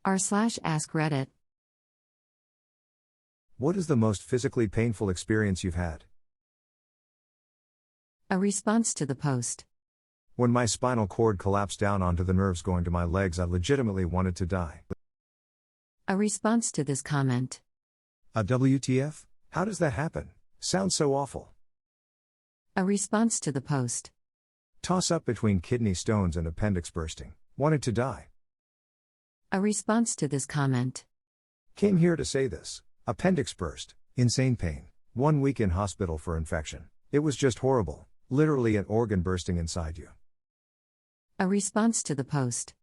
r/AskReddit. What is the most physically painful experience you've had? A response to the post. When my spinal cord collapsed down onto the nerves going to my legs, I legitimately wanted to die. A response to this comment. A WTF? How does that happen? Sounds so awful. A response to the post. Toss up between kidney stones and appendix bursting. Wanted to die. A response to this comment. Came here to say this. Appendix burst. Insane pain. 1 week in hospital for infection. It was just horrible. Literally an organ bursting inside you. A response to the post.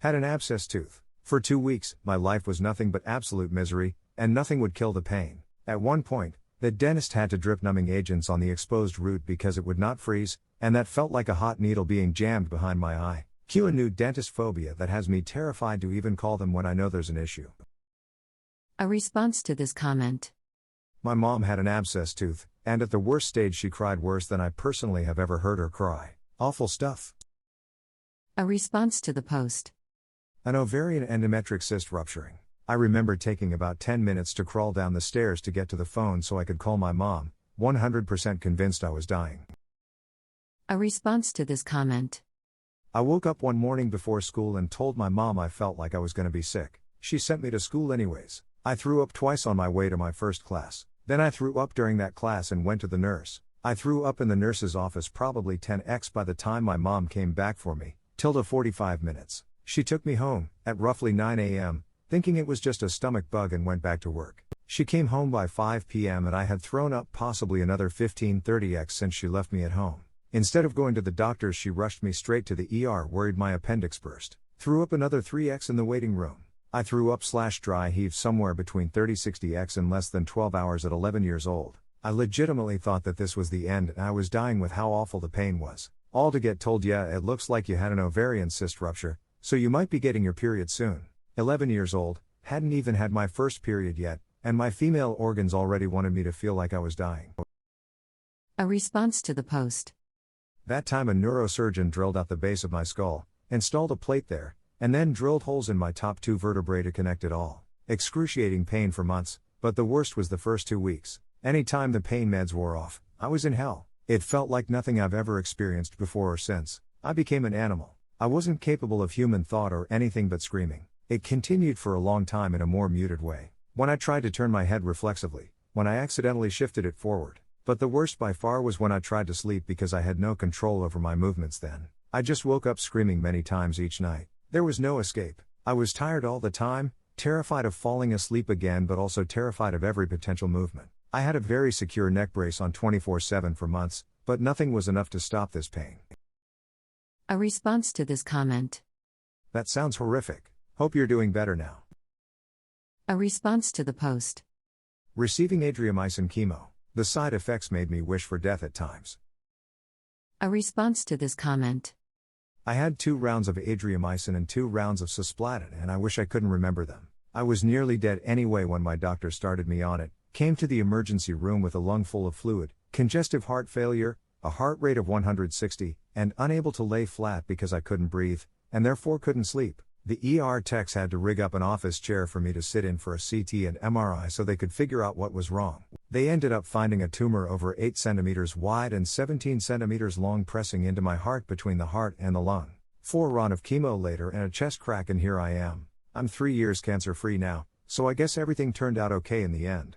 Had an abscess tooth. For 2 weeks, my life was nothing but absolute misery, and nothing would kill the pain. At one point, the dentist had to drip numbing agents on the exposed root because it would not freeze, and that felt like a hot needle being jammed behind my eye. Cue a new dentist phobia that has me terrified to even call them when I know there's an issue. A response to this comment. My mom had an abscess tooth, and at the worst stage she cried worse than I personally have ever heard her cry. Awful stuff. A response to the post. An ovarian endometric cyst rupturing. I remember taking about 10 minutes to crawl down the stairs to get to the phone so I could call my mom, 100% convinced I was dying. A response to this comment. I woke up one morning before school and told my mom I felt like I was going to be sick. She sent me to school anyways. I threw up twice on my way to my first class. Then I threw up during that class and went to the nurse. I threw up in the nurse's office probably 10x by the time my mom came back for me, till 45 minutes. She took me home, at roughly 9 a.m., thinking it was just a stomach bug and went back to work. She came home by 5 p.m. and I had thrown up possibly another 15-30x since she left me at home. Instead of going to the doctors, she rushed me straight to the ER, worried my appendix burst. Threw up another 3x in the waiting room. I threw up/dry heave somewhere between 30-60x in less than 12 hours at 11 years old. I legitimately thought that this was the end and I was dying with how awful the pain was. All to get told, yeah, it looks like you had an ovarian cyst rupture, so you might be getting your period soon. 11 years old, hadn't even had my first period yet, and my female organs already wanted me to feel like I was dying. A response to the post. That time a neurosurgeon drilled out the base of my skull, installed a plate there, and then drilled holes in my top 2 vertebrae to connect it all. Excruciating pain for months, but the worst was the first 2 weeks. Anytime the pain meds wore off, I was in hell. It felt like nothing I've ever experienced before or since. I became an animal. I wasn't capable of human thought or anything but screaming. It continued for a long time in a more muted way. When I tried to turn my head reflexively, when I accidentally shifted it forward. But the worst by far was when I tried to sleep because I had no control over my movements then. I just woke up screaming many times each night. There was no escape. I was tired all the time, terrified of falling asleep again, but also terrified of every potential movement. I had a very secure neck brace on 24/7 for months, but nothing was enough to stop this pain. A response to this comment. That sounds horrific. Hope you're doing better now. A response to the post. Receiving adriamycin chemo. The side effects made me wish for death at times. A response to this comment. I had 2 rounds of adriamycin and 2 rounds of cisplatin, and I wish I couldn't remember them. I was nearly dead anyway when my doctor started me on it, came to the emergency room with a lung full of fluid, congestive heart failure, a heart rate of 160, and unable to lay flat because I couldn't breathe, and therefore couldn't sleep. The ER techs had to rig up an office chair for me to sit in for a CT and MRI so they could figure out what was wrong. They ended up finding a tumor over 8 centimeters wide and 17 centimeters long pressing into my heart between the heart and the lung. 4 rounds of chemo later and a chest crack, and here I am. I'm 3 years cancer free now, so I guess everything turned out okay in the end.